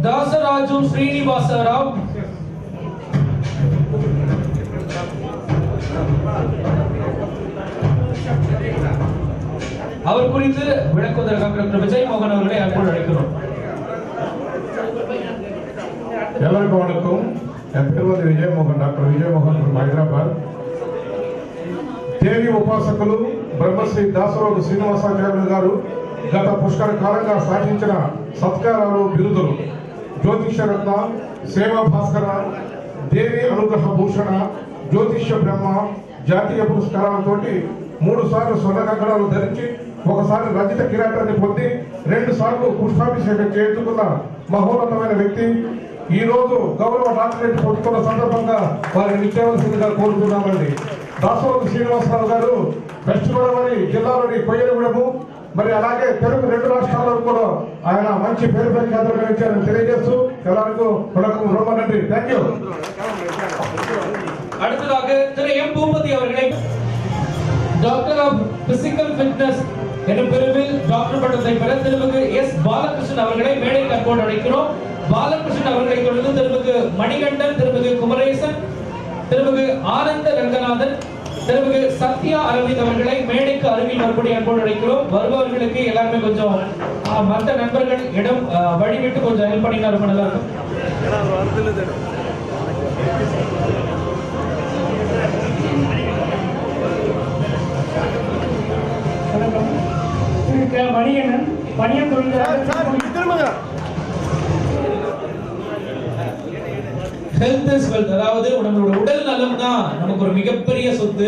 தாசராஜு ஸ்ரீனிவாசராவ், அவர் குறித்து விளக்குவதற்காக டாக்டர் விஜய் மோகன் அவர்களை அன்போடு அழைக்கிறோம். எல்லாருக்கும் வணக்கம். என் పేరు విజయ్ మోహన్, డాక్టర్ విజయ్ మోహన్ ఫ్రమ్ హైదరాబాద్. దేవి ఉపాసకులు బ్రహ్మశ్రీ దాసరాజు శ్రీనివాసాచార్యులు గారు గత పుష్కర కాలంగా సాధించిన సత్కారాలు, బిరుదులు జ్యోతిష్య రత్న, సేవా భాస్కర, దేవి అనుగ్రహ భూషణ, జ్యోతిష్య బ్రహ్మ జాతీయ పురస్కారాలతోటి 3 సార్లు స్వర్ణ కంకణాలు ధరించి, ఒకసారి రజిత కిరీటాన్ని పొంది 2 సార్లు పుష్పాభిషేకం చేయించుకున్న మహోన్నతమైన వ్యక్తి. ఈ రోజు గౌరవ డాక్టరేట్ పొందుతున్న సందర్భంగా వారిని నిత్యావలసిందిగా కోరుతున్నామండి. దాసరాజు శ్రీనివాసరావు గారు వెస్ట్ గోదావరి జిల్లాలోని కొయ్యలగూడెము, మరి అలాగే తెలుగు 2 రాష్ట్రాల్లో కూడా ఆయన మంచి పేరు ప్రఖ్యాతులు ఇచ్చారని తెలియజేస్తూ எல்லாருக்கும் வணக்கம், ரொம்ப நன்றி, தேங்க்யூ. அடுத்ததாக திரு எம் பூபதி அவர்களை டாக்டர் ஆஃப் பிசிக்கல் ஃபிட்னஸ் என்ற பிரிவில் டாக்டர் பட்டத்தை பெற திருமிகு எஸ் பாலகிருஷ்ணன் அவர்களை மேடைக்கு அன்போடு அழைக்கிறோம். பாலகிருஷ்ணன் அவர்களை தொடர்ந்து திருமிகு மணிகண்டன், திருமிகு குமரேசன், திருமிகு ஆனந்த ரங்கநாதன், திருமிகு சத்யா அரவிந்த் அவர்களை மேடைக்கு அருகில் வரும்படி அன்போடு அழைக்கிறோம். வருபவர்களுக்கு எல்லாருமே கொஞ்சம் மற்ற நண்பர்கள் இடம் வழிவிட்டு கொஞ்சம் ஹெல்ப் பண்ணினா ரொம்ப நல்லா இருக்கும். மணிகண்டன் பணியம் ஹெல்த் இஸ் வெல்த், அதாவது நம்மளோட உடல் நலம் தான் நமக்கு ஒரு மிகப்பெரிய சொத்து.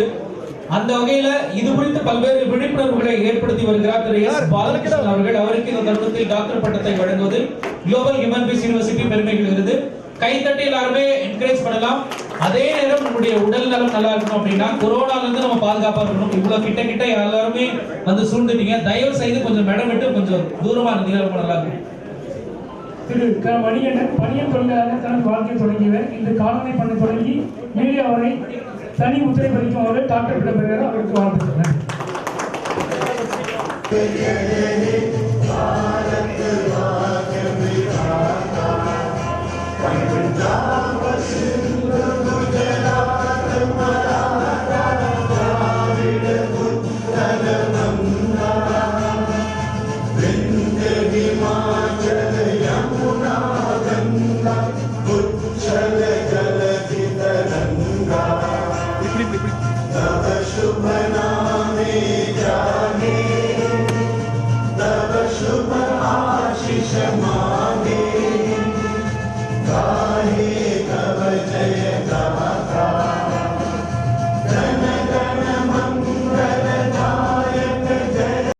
அந்த வகையில இது குறித்து பல்வேறு விழிப்புணர்வுகளை ஏற்படுத்தி வருகிறார் திரு எஸ் பாலகிருஷ்ணன் அவர்கள். அவருக்கு இந்த தருணத்தில் டாக்டர் பட்டத்தை வழங்குவது குளோபல் ஹியூமன் பீஸ் யூனிவர்சிட்டி பெருமை கொள்கிறது. கைத்தட்டி எல்லாருமே என்கரேஜ் பண்ணலாம். அதே நேரம் நம்முடைய உடல் நலம் நல்லா இருக்கணும் அப்படின்னா கொரோனால இருந்து நம்ம பாதுகாப்பா இருக்கணும். இவ்வளவு கிட்ட எல்லாருமே வந்து சூழ்ந்துட்டீங்க, தயவு செய்து கொஞ்சம் மேடம் விட்டு கொஞ்சம் தூரமா இருந்தீங்க, ரொம்ப நல்லா இருக்கும். திரு க மணிகண்டன் பணியம் தொழிலாளர் தனது வாழ்க்கை தொடங்கியவர். இந்த காலனை பண்ண தொடங்கி மீடியா அவரை தனி முத்திரை பதிக்கும் அவர்கள் டாக்டர் பட்டம் பெறுகிறார். அவருக்கு வாழ்த்துக்கள்.